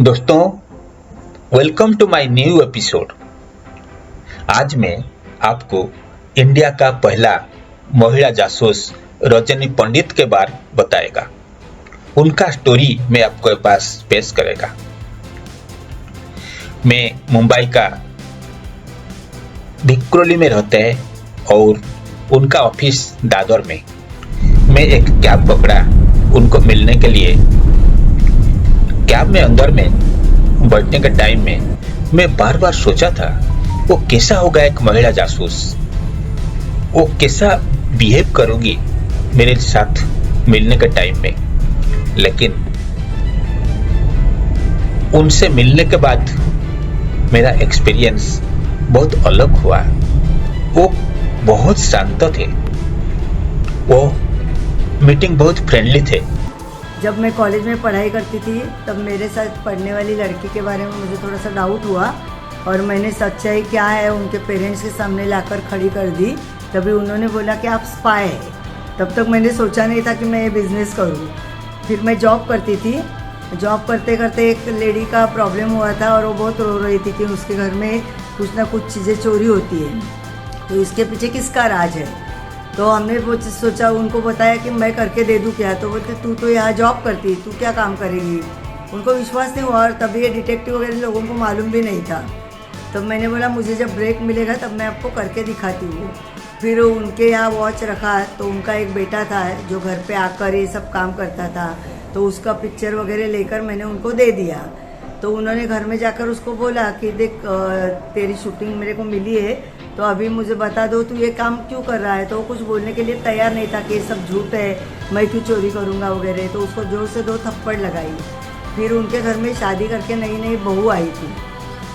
दोस्तों, welcome to my new episode. आज मैं आपको इंडिया का पहला महिला जासूस रजनी पंडित के बारे बताएगा। उनका स्टोरी मैं आपके पास पेश करेगा। मैं मुंबई का भिक्रोली में रहते हैं और उनका ऑफिस दादर में। मैं एक कैब पकड़ा उनको मिलने के लिए। कैब में अंदर में बैठने के टाइम में मैं बार बार सोचा था वो कैसा होगा एक महिला जासूस, वो कैसा बिहेव करोगी मेरे साथ मिलने के टाइम में। लेकिन उनसे मिलने के बाद मेरा एक्सपीरियंस बहुत अलग हुआ। वो बहुत शांत थे, वो मीटिंग बहुत फ्रेंडली थे। जब मैं कॉलेज में पढ़ाई करती थी तब मेरे साथ पढ़ने वाली लड़की के बारे में मुझे थोड़ा सा डाउट हुआ और मैंने सच्चाई क्या है उनके पेरेंट्स के सामने लाकर खड़ी कर दी। तभी उन्होंने बोला कि आप स्पाई है। तब तक मैंने सोचा नहीं था कि मैं ये बिज़नेस करूँ। फिर मैं जॉब करती थी। जॉब करते करते एक लेडी का प्रॉब्लम हुआ था और वो बहुत रो रही थी कि उसके घर में कुछ ना कुछ चीज़ें चोरी होती है, तो इसके पीछे किसका राज है। तो हमने वो सोचा, उनको बताया कि मैं करके दे दूँ क्या। तो बोलते तू तो यहाँ जॉब करती, तू क्या काम करेगी। उनको विश्वास नहीं हुआ और तभी ये डिटेक्टिव वगैरह लोगों को मालूम भी नहीं था। तो मैंने बोला मुझे जब ब्रेक मिलेगा तब मैं आपको करके दिखाती हूँ। फिर उनके यहाँ वॉच रखा, तो उनका एक बेटा था जो घर पे आकर ये सब काम करता था, तो उसका पिक्चर वगैरह लेकर मैंने उनको दे दिया। तो उन्होंने घर में जाकर उसको बोला कि देख तेरी शूटिंग मेरे को मिली है, तो अभी मुझे बता दो तू ये काम क्यों कर रहा है। तो वो कुछ बोलने के लिए तैयार नहीं था कि ये सब झूठ है, मैं क्यों चोरी करूँगा वगैरह। तो उसको जोर से 2 थप्पड़ लगाई। फिर उनके घर में शादी करके नई नई बहू आई थी,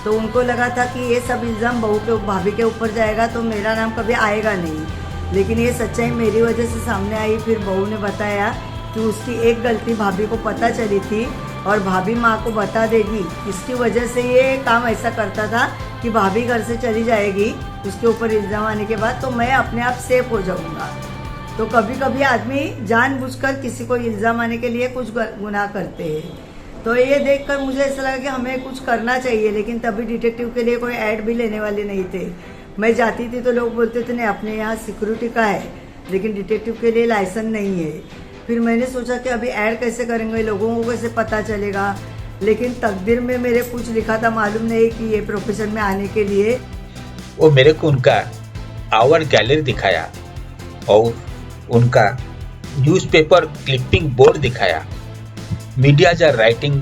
तो उनको लगा था कि ये सब इल्ज़ाम भाभी के ऊपर जाएगा तो मेरा नाम कभी आएगा नहीं। लेकिन ये सच्चाई मेरी वजह से सामने आई। फिर बहू ने बताया कि उसकी एक गलती भाभी को पता चली थी और भाभी माँ को बता देगी, इसकी वजह से ये काम ऐसा करता था कि भाभी घर से चली जाएगी उसके ऊपर इल्ज़ाम आने के बाद, तो मैं अपने आप सेफ हो जाऊंगा। तो कभी कभी आदमी जानबूझकर किसी को इल्ज़ाम आने के लिए कुछ गुनाह करते हैं। तो ये देखकर मुझे ऐसा लगा कि हमें कुछ करना चाहिए। लेकिन तभी डिटेक्टिव के लिए कोई ऐड भी लेने वाले नहीं थे। मैं जाती थी तो लोग बोलते थे नहीं अपने यहाँ सिक्योरिटी का है, लेकिन डिटेक्टिव के लिए लाइसेंस नहीं है। फिर मैंने सोचा कि अभी ऐड कैसे करेंगे, लोगों को कैसे पता चलेगा। लेकिन तकदीर में मेरे कुछ लिखा था, मालूम नहीं कि ये प्रोफेशन में आने के लिए। वो मेरे को उनका आवर गैलरी दिखाया और उनका न्यूज़पेपर क्लिपिंग बोर्ड दिखाया। Medias are writing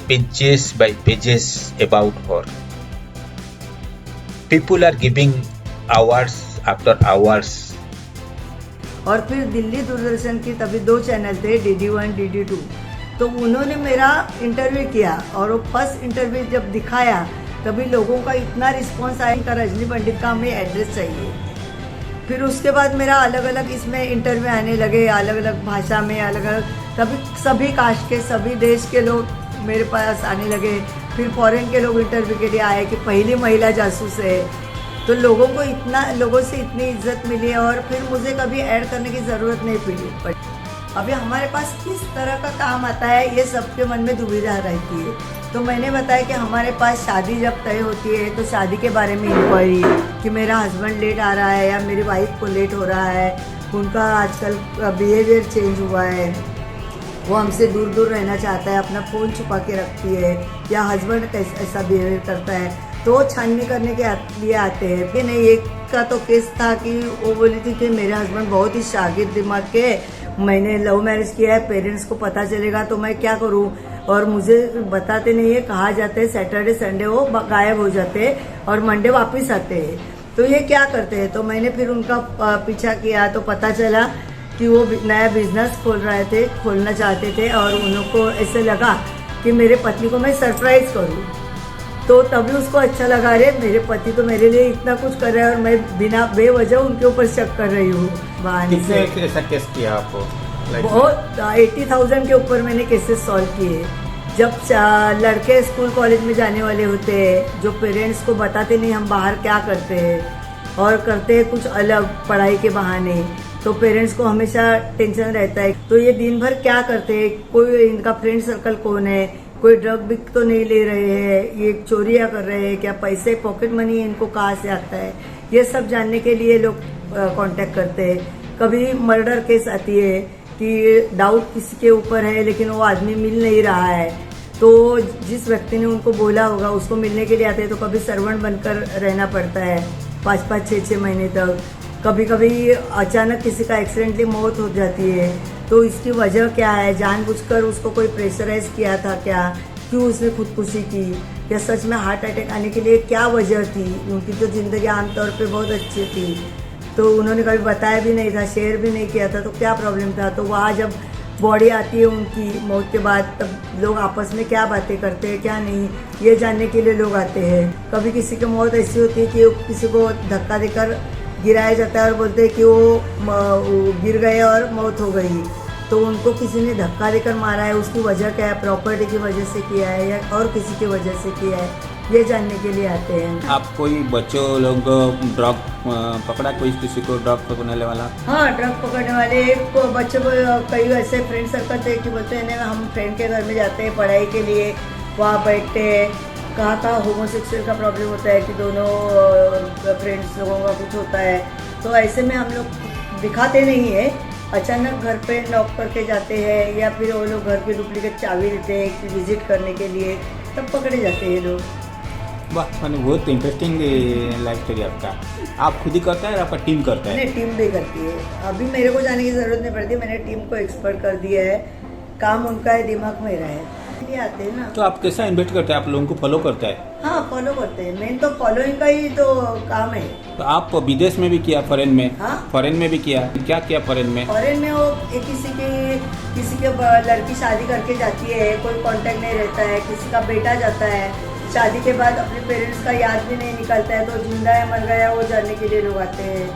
pages by pages about her. People are giving hours after hours. और फिर दिल्ली दूरदर्शन की तभी 2 चैनल थे, DD1 DD2। तो उन्होंने मेरा इंटरव्यू किया और वो फर्स्ट इंटरव्यू जब दिखाया तभी लोगों का इतना रिस्पांस आया कि रजनी पंडित का हमें एड्रेस चाहिए। फिर उसके बाद मेरा अलग अलग इसमें इंटरव्यू आने लगे, अलग अलग भाषा में, अलग अलग। तभी सभी कास्ट के, सभी देश के लोग मेरे पास आने लगे। फिर फॉरेन के लोग इंटरव्यू के लिए आए कि पहली महिला जासूस है। तो लोगों से इतनी इज्जत मिली और फिर मुझे कभी ऐड करने की ज़रूरत नहीं पड़ी। अभी हमारे पास किस तरह का काम आता है ये सबके मन में दुविधा रहती है। तो मैंने बताया कि हमारे पास शादी जब तय होती है तो शादी के बारे में इंक्वायरी कि मेरा हस्बैंड लेट आ रहा है या मेरी वाइफ को लेट हो रहा है, उनका आजकल बिहेवियर चेंज हुआ है, वो हमसे दूर दूर रहना चाहता है, अपना फ़ोन छुपा के रखती है, या हस्बैंड कैसा ऐसा बिहेवियर करता है, तो छाननी करने के लिए आते हैं। फिर नहीं, एक का तो केस था कि वो बोली थी कि मेरे हस्बैंड बहुत ही शागिर्द दिमाग के, मैंने लव मैरिज किया है, पेरेंट्स को पता चलेगा तो मैं क्या करूं, और मुझे बताते नहीं है, कहा जाते हैं सैटरडे संडे वो गायब हो जाते हैं और मंडे वापस आते हैं, तो ये क्या करते हैं। तो मैंने फिर उनका पीछा किया तो पता चला कि वो नया बिजनेस खोलना चाहते थे और उनको ऐसे लगा कि मेरे पति को मैं सरप्राइज करूं। तो तभी उसको अच्छा लगा, रे मेरे पति तो मेरे लिए इतना कुछ कर रहे हैं और मैं बिना बेवजह उनके ऊपर शक कर रही हूँ। कितने ऐसा केस किया आपको? बहुत 80,000 के ऊपर मैंने केसेस सॉल्व किए। जब लड़के स्कूल कॉलेज में जाने वाले होते हैं, जो पेरेंट्स को बताते नहीं हम बाहर क्या करते हैं और करते हैं कुछ अलग पढ़ाई के बहाने, तो पेरेंट्स को हमेशा टेंशन रहता है, तो ये दिन भर क्या करते हैं, कोई इनका फ्रेंड सर्कल कौन है, कोई ड्रग बिक तो नहीं ले रहे हैं, ये चोरियां कर रहे हैं क्या, पैसे पॉकेट मनी इनको कहाँ से आता है, ये सब जानने के लिए लोग कांटेक्ट करते हैं। कभी मर्डर केस आती है कि डाउट किसी के ऊपर है लेकिन वो आदमी मिल नहीं रहा है, तो जिस व्यक्ति ने उनको बोला होगा उसको मिलने के लिए आते हैं, तो कभी सर्वेंट बनकर रहना पड़ता है 5-5, 6-6 महीने तक। कभी कभी अचानक किसी का एक्सीडेंटली मौत हो जाती है, तो इसकी वजह क्या है, जानबूझकर उसको कोई प्रेशराइज किया था क्या, क्यों उसने खुदकुशी की, या सच में हार्ट अटैक आने के लिए क्या वजह थी। उनकी तो ज़िंदगी आमतौर पे बहुत अच्छी थी, तो उन्होंने कभी बताया भी नहीं था, शेयर भी नहीं किया था, तो क्या प्रॉब्लम था। तो वहाँ जब बॉडी आती है उनकी मौत के बाद, तब लोग आपस में क्या बातें करते हैं क्या नहीं, ये जानने के लिए लोग आते हैं। कभी किसी की मौत ऐसी होती है कि किसी को धक्का देकर गिराया जाता है और बोलते हैं कि वो गिर गए और मौत हो गई, तो उनको किसी ने धक्का देकर मारा है, उसकी वजह क्या है, प्रॉपर्टी की वजह से किया है या और किसी की वजह से किया है, ये जानने के लिए आते हैं। आप कोई बच्चों लोग ड्रग पकड़ा, कोई किसी को ड्रग पकड़ने वाला? हाँ, ड्रग पकड़ने वाले बच्चों को कई ऐसे फ्रेंड सर्कल थे कि बोलते हैं ना हम फ्रेंड के घर में जाते हैं पढ़ाई के लिए, वहाँ बैठते हैं, कहाँ होमोसेक्सुअल का प्रॉब्लम होता है कि दोनों फ्रेंड्स लोगों का कुछ होता है, तो ऐसे में हम लोग दिखाते नहीं है, अचानक घर पे नॉक करके जाते हैं या फिर वो लोग घर पे डुप्लीकेट चाबी देते हैं कि विजिट करने के लिए, तब पकड़े जाते हैं लोग। वाह, मैंने बहुत इंटरेस्टिंग लाइफ स्टोरी आपका। आप खुद ही करता है या आपका टीम करता है? नहीं, टीम भी करती है। अभी मेरे को जाने की जरूरत नहीं पड़ती, मैंने टीम को एक्सपर्ट कर दिया है, काम उनका है, दिमाग मेरा है, ये आते हैं ना। तो आप कैसा इन्वेस्ट करते हैं? आप लोगों को फॉलो करता है? हाँ, फॉलो करते हैं, मेन तो फॉलोइंग का ही तो काम है। तो आप विदेश में भी किया, फॉरेन में? हाँ? फॉरेन में भी किया, क्या किया फॉरेन में? फॉरेन में वो किसी के लड़की शादी करके जाती है, कोई कांटेक्ट नहीं रहता है, किसी का बेटा जाता है, शादी के बाद अपने पेरेंट्स का याद भी नहीं निकलता है, तो जिंदा है मर गया वो जानने के लिए लोग आते हैं।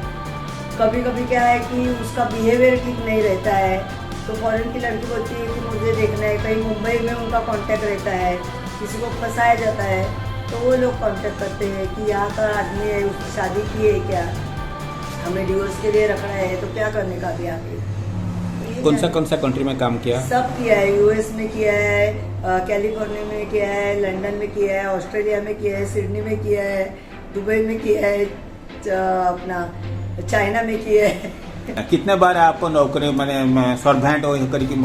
कभी कभी क्या है कि उसका बिहेवियर ठीक नहीं रहता है, तो फॉरेन की लड़की बोलती है कि मुझे देखना है, कहीं मुंबई में उनका कांटेक्ट रहता है, किसी को फंसाया जाता है, तो वो लोग कांटेक्ट करते हैं कि यहाँ का आदमी है, उसकी शादी की है क्या, हमें डिवोर्स के लिए रखना है, तो क्या करने का भी आगे। कौन सा कंट्री में काम किया? सब किया है, यूएस में किया है, कैलिफोर्निया में किया है, लंदन में किया है, ऑस्ट्रेलिया में किया है, सिडनी में किया है, दुबई में किया है, अपना चाइना में किया है। कितने बार आप नौकरी मैंने सर्वेंट होकर की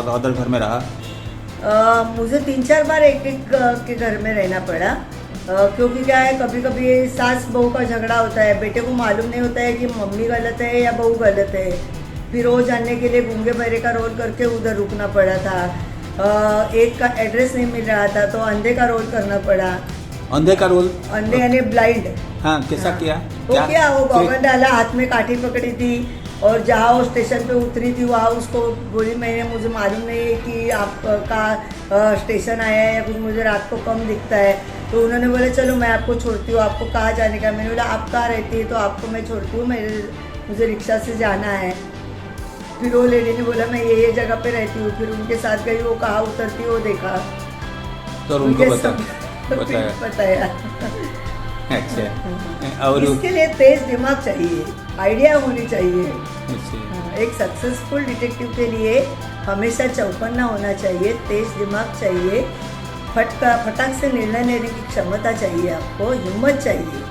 अदर घर में रहा? मुझे 3-4 बार एक के घर में रहना पड़ा, क्योंकि क्या है, कभी कभी सास बहू का झगड़ा होता है, बेटे को मालूम नहीं होता है कि मम्मी गलत है या बहू गलत है, फिर वो जानने के लिए गूंगे बहरे का रोल करके उधर रुकना पड़ा था। एक का एड्रेस नहीं मिल रहा था तो अंधे का रोल करना पड़ा। अंधे का रोल? अंधे यानी ब्लाइंड। हाँ, कैसा हाँ। किया? वो गॉगल डाला, हाथ में काठी पकड़ी थी, और जहाँ वो स्टेशन पे उतरी थी वहाँ उसको बोली मुझे मालूम नहीं है कि आपका स्टेशन आया है या कुछ, मुझे रात को कम दिखता है, तो उन्होंने बोला चलो मैं आपको छोड़ती हूँ, आपको कहाँ जाने का। मैंने बोला आप कहाँ रहती है, तो आपको मैं छोड़ती हूँ, मुझे रिक्शा से जाना है। फिर वो लेडी ने बोला मैं ये जगह पे रहती हूँ, फिर उनके साथ गई, वो कहाँ उतरती वो देखा, तो उनको बताया। अच्छा, और इसके लिए तेज दिमाग चाहिए, आइडिया होनी चाहिए। अच्छा। एक सक्सेसफुल डिटेक्टिव के लिए हमेशा चौकन्ना होना चाहिए, तेज दिमाग चाहिए, फटाक से निर्णय लेने की क्षमता चाहिए, आपको हिम्मत चाहिए।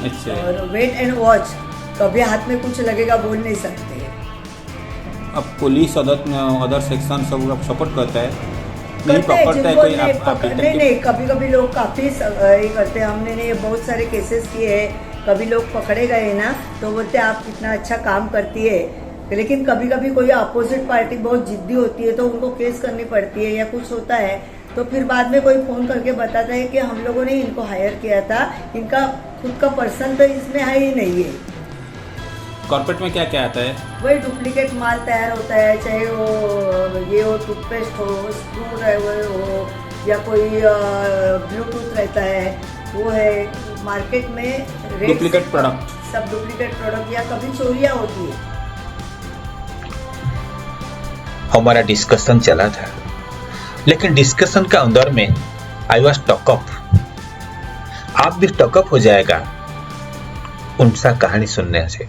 अच्छा। और वेट एंड वॉच, कभी हाथ में कुछ लगेगा बोल नहीं सकते। अब पुलिस अदर सेक्शन सब सपोर्ट करता है, नहीं करते हैं, पकड़ता है कोई? नहीं, कभी कभी लोग काफ़ी ये करते हैं, हमने बहुत सारे केसेस किए हैं, कभी लोग पकड़े गए ना तो बोलते हैं आप कितना अच्छा काम करती है, लेकिन कभी कभी कोई अपोजिट पार्टी बहुत जिद्दी होती है तो उनको केस करनी पड़ती है या कुछ होता है, तो फिर बाद में कोई फ़ोन करके बताता है कि हम लोगों ने इनको हायर किया था, इनका खुद का पर्सन तो इसमें है ही नहीं है। कॉर्पोरेट में क्या क्या आता है? वही डुप्लीकेट माल तैयार होता है, चाहे वो ये हो, टूथपेस्ट हो, स्क्रू ड्राइवर हो, या कोई ब्लूटूथ रहता है, वो है मार्केट में डुप्लीकेट प्रोडक्ट, सब डुप्लीकेट प्रोडक्ट, या कभी चोरियां होती है। हमारा डिस्कशन चला था, लेकिन डिस्कशन का अंदर में आई वाज टॉकअप। आप भी टॉकअप हो जाएगा उनसा कहानी सुनने से।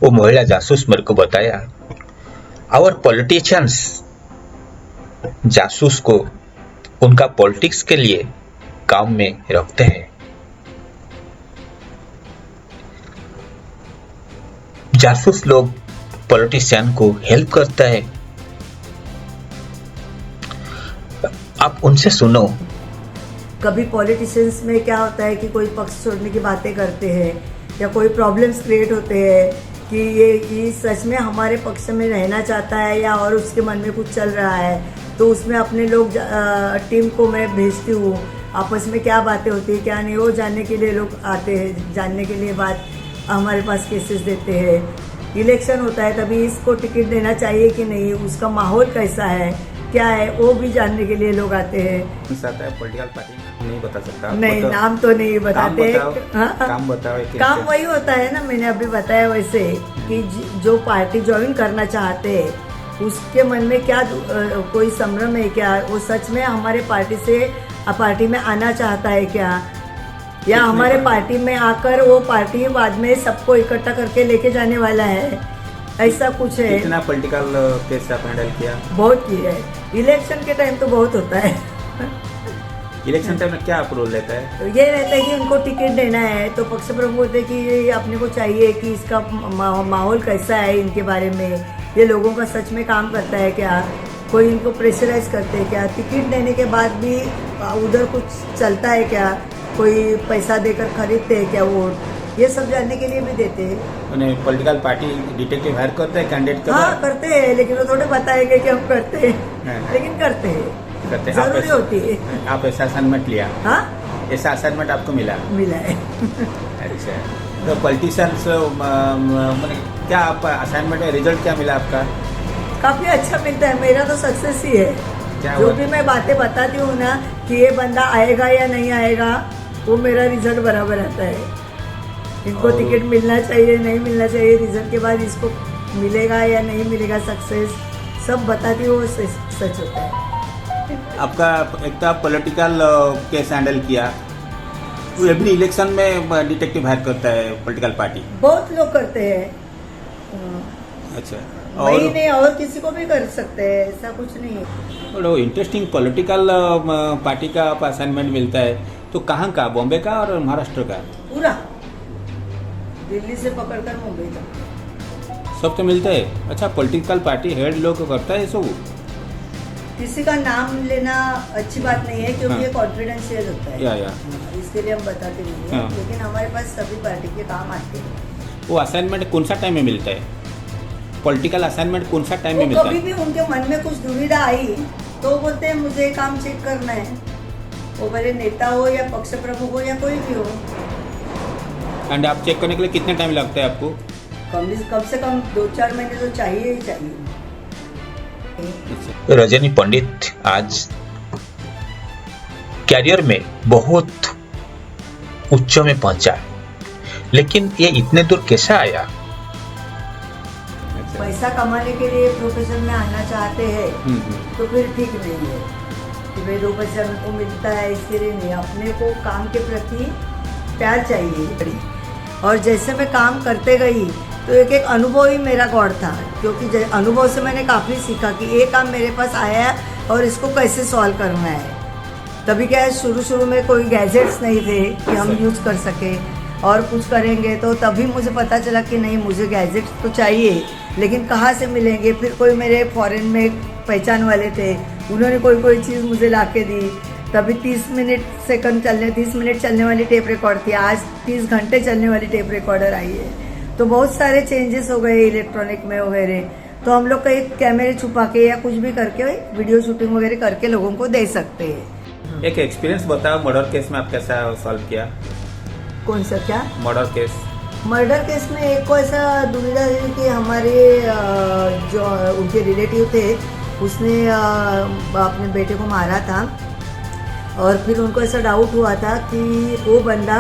वो महिला जासूस मेरे को बताया, आवर पॉलिटिशियंस जासूस को उनका पॉलिटिक्स के लिए काम में रखते हैं। जासूस लोग पॉलिटिशियन को हेल्प करता है। आप उनसे सुनो। कभी पॉलिटिशियंस में क्या होता है कि कोई पक्ष छोड़ने की बातें करते हैं या कोई प्रॉब्लम्स क्रिएट होते हैं कि ये सच में हमारे पक्ष में रहना चाहता है या और उसके मन में कुछ चल रहा है, तो उसमें अपने लोग टीम को मैं भेजती हूँ। आपस में क्या बातें होती है क्या नहीं वो जानने के लिए लोग आते हैं, जानने के लिए बात हमारे पास केसेस देते हैं। इलेक्शन होता है तभी इसको टिकट देना चाहिए कि नहीं, उसका माहौल कैसा है क्या है वो भी जानने के लिए लोग आते हैं। पॉलिटिकल पार्टी नहीं बता सकता नहीं, नाम तो नहीं बताते। काम बताओ। काम वही होता है ना, मैंने अभी बताया वैसे कि जो पार्टी ज्वाइन करना चाहते हैं उसके मन में क्या कोई संभ्रम है क्या, वो सच में हमारे पार्टी में आना चाहता है क्या, या हमारे पार्टी में आकर वो पार्टी बाद में सबको इकट्ठा करके लेके जाने वाला है, ऐसा कुछ है। कितना पॉलिटिकल केस आप हैंडल किया? बहुत किया है। इलेक्शन के टाइम तो बहुत होता है। इलेक्शन टाइम में क्या आप रोल लेता है? तो ये रहता है कि उनको टिकट देना है तो पक्ष प्रमुख बोलते हैं कि अपने को चाहिए कि इसका माहौल कैसा है, इनके बारे में ये लोगों का सच में काम करता है क्या, कोई इनको प्रेशराइज करते हैं क्या, टिकट देने के बाद भी उधर कुछ चलता है क्या, कोई पैसा देकर खरीदते हैं क्या वोट, ये सब जानने के लिए भी देते हैं। उन्हें पॉलिटिकल पार्टी डिटेक्टिव हायर करते हैं कैंडिडेट का? हाँ करते हैं, लेकिन वो थोड़े बताएंगे कि हम करते हैं, लेकिन करते हैं, जरूरी होती है। आप ऐसा असाइनमेंट लिया? हाँ, ऐसा असाइनमेंट आपको मिला है। अच्छा, तो पॉलिटिशियंस क्या आप असाइनमेंट में रिजल्ट क्या मिला आपका? काफी अच्छा मिलता है, मेरा तो सक्सेस ही है। जो भी मैं बातें बताती हूँ ना कि ये बंदा आएगा या नहीं आएगा, वो मेरा रिजल्ट बराबर आता है। इनको टिकट मिलना चाहिए नहीं मिलना चाहिए, रिजल्ट के बाद इसको मिलेगा या नहीं मिलेगा सक्सेस, सब बताती हूँ, सच होता है। आपका एक तो आप पॉलिटिकल केस हैंडल किया, एवरी इलेक्शन में डिटेक्टिव हायर करता है पॉलिटिकल पार्टी? बहुत लोग करते हैं। अच्छा, और नहीं और किसी को भी कर सकते हैं, ऐसा कुछ नहीं है। और इंटरेस्टिंग पॉलिटिकल पार्टी का आप असाइनमेंट मिलता है तो कहाँ का? बॉम्बे का और महाराष्ट्र का? पूरा दिल्ली से पकड़कर मुंबई तक सब तो मिलता है। अच्छा, पॉलिटिकल पार्टी हेड लोग करता है सब? किसी का नाम लेना अच्छी बात नहीं है क्योंकि ये कॉन्फिडेंशियल होता है। या इसके लिए हम बताते नहीं हैं, लेकिन हमारे पास सभी पार्टी के काम आते हैं। वो असाइनमेंट कौन सा टाइम में मिलता है? पॉलिटिकल असाइनमेंट कौन सा टाइम में मिलता है? कभी भी उनके मन में कुछ दुविधा आई तो बोलते हैं मुझे काम चेक करना है, वो भले नेता हो या पक्ष प्रमुख हो या कोई भी हो। एंड आप चेक करने के लिए कितना टाइम लगता है आपको? कम से कम 2-4 महीने तो चाहिए ही चाहिए। रजनी पंडित आज कैरियर में बहुत उच्च में पहुंचा, लेकिन ये इतने दूर कैसे आया? पैसा कमाने के लिए प्रोफेशन में आना चाहते हैं तो फिर ठीक नहीं है कि भाई 2 पैसा को मिलता है इसके लिए नहीं, अपने को काम के प्रति प्यार चाहिए। और जैसे मैं काम करते गई तो एक एक अनुभव ही मेरा गॉड था, क्योंकि अनुभव से मैंने काफ़ी सीखा कि ये काम मेरे पास आया है और इसको कैसे सॉल्व करना है। तभी क्या है, शुरू में कोई गैजेट्स नहीं थे कि हम यूज़ कर सके और कुछ करेंगे, तो तभी मुझे पता चला कि नहीं मुझे गैजेट्स तो चाहिए, लेकिन कहाँ से मिलेंगे। फिर कोई मेरे फॉरेन में पहचान वाले थे, उन्होंने कोई चीज़ मुझे ला के दी। तभी 30 मिनट चलने वाली टेप रिकॉर्ड थी, आज 30 घंटे चलने वाली टेप रिकॉर्डर आई है। तो बहुत सारे चेंजेस हो गए इलेक्ट्रॉनिक में वगैरह, तो हम लोग कहीं कैमरे छुपा के या कुछ भी करके वीडियो शूटिंग वगैरह करके लोगों को दे सकते हैं। एक एक्सपीरियंस बताओ, मर्डर केस में आप कैसा सॉल्व किया? कौन सा? क्या मर्डर केस में एक को ऐसा दुविधा हुई कि हमारे जो उनके रिलेटिव थे उसने अपने बेटे को मारा था, और फिर उनको ऐसा डाउट हुआ था कि वो बंदा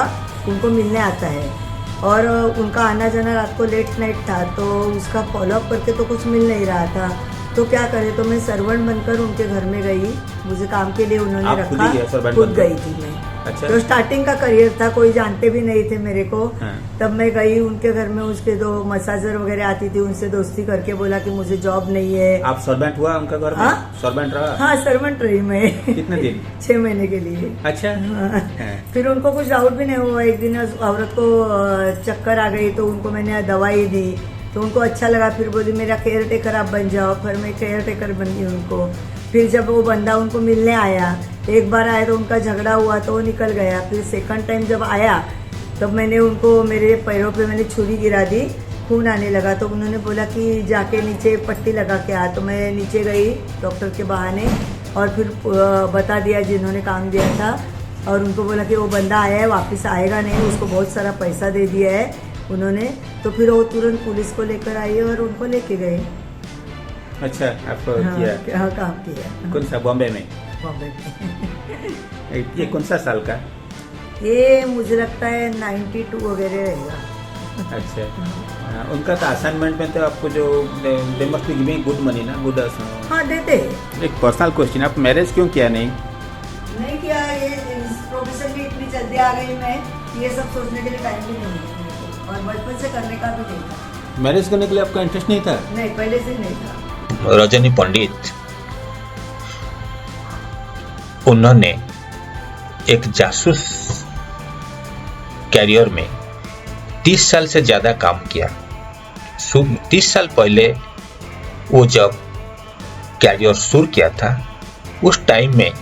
उनको मिलने आता है, और उनका आना जाना रात को लेट नाइट था, तो उसका फॉलोअप करके तो कुछ मिल नहीं रहा था। तो क्या करें, तो मैं सर्वेंट बनकर उनके घर में गई, मुझे काम के लिए उन्होंने रखा, खुद गई थी मैं। अच्छा। तो स्टार्टिंग का करियर था, कोई जानते भी नहीं थे मेरे को। हाँ। तब मैं गई उनके घर में, उसके दो मसाजर वगैरह आती थी, उनसे दोस्ती करके बोला कि मुझे जॉब नहीं है। आप सर्वेंट हुआ उनका घर में? हाँ? सर्वेंट रहा? हाँ, सर्वेंट रही मैं। कितने दिन? 6 महीने के लिए। अच्छा। हाँ। हाँ। फिर उनको कुछ डाउट भी नहीं हुआ। एक दिन उस औरत को चक्कर आ गई तो उनको मैंने दवाई दी, तो उनको अच्छा लगा। फिर बोली मेरा केयर टेकर आप बन जाओ। फिर मैं केयर टेकर बन गई उनको। फिर जब वो बंदा उनको मिलने आया, एक बार आया तो उनका झगड़ा हुआ तो वो निकल गया। फिर सेकंड टाइम जब आया तब मैंने उनको, मेरे पैरों पे मैंने छुरी गिरा दी, खून आने लगा। तो उन्होंने बोला कि जाके नीचे पट्टी लगा के आ। तो मैं नीचे गई डॉक्टर के बहाने और फिर बता दिया जिन्होंने काम दिया था, और उनको बोला कि वो बंदा आया है, वापस आएगा नहीं, उसको बहुत सारा पैसा दे दिया है उन्होंने। तो फिर वो तुरंत पुलिस को लेकर आई और उनको लेके गए। अच्छा, आप हाँ, किया? हाँ, काम किया। कौन सा, बॉम्बे में? बॉम्बे में। ये कौन सा साल का? ये मुझे लगता है 92 वगैरह रहेगा। अच्छा। उनका तो असाइनमेंट में तो आपको जो they must be giving good money ना, गुड। हाँ, देते। एक पर्सनल क्वेश्चन, आप मैरिज क्यों किया नहीं? नहीं किया, ये इस प्रोफेशन में इतनी जल्दी आ गई मैं, ये सब सोचने के लिए टाइम भी नहीं है मेरे को, और बचपन से करने का भी नहीं था। मैरिज करने के लिए आपका इंटरेस्ट नहीं था? नहीं, पहले से नहीं था। रजनी पंडित, उन्होंने एक जासूस कैरियर में 30 साल से ज्यादा काम किया। 30 साल पहले वो जब कैरियर शुरू किया था, उस टाइम में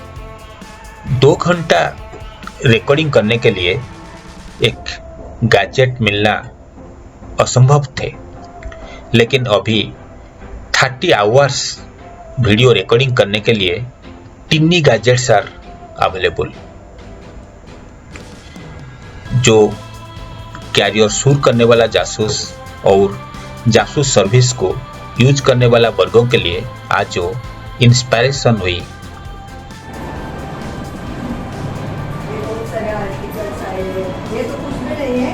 2 घंटा रिकॉर्डिंग करने के लिए एक गैजेट मिलना असंभव थे, लेकिन अभी 30 आवर्स वीडियो रिकॉर्डिंग करने के लिए टिन्नी गैजेट्स आर अवेलेबल। जो कैरियर शुरू करने वाला जासूस और जासूस सर्विस को यूज करने वाला वर्गों के लिए आज जो इंस्पिरेशन हुई। बहुत सारे आर्टिकल्स आए हैं, ये तो कुछ भी नहीं है।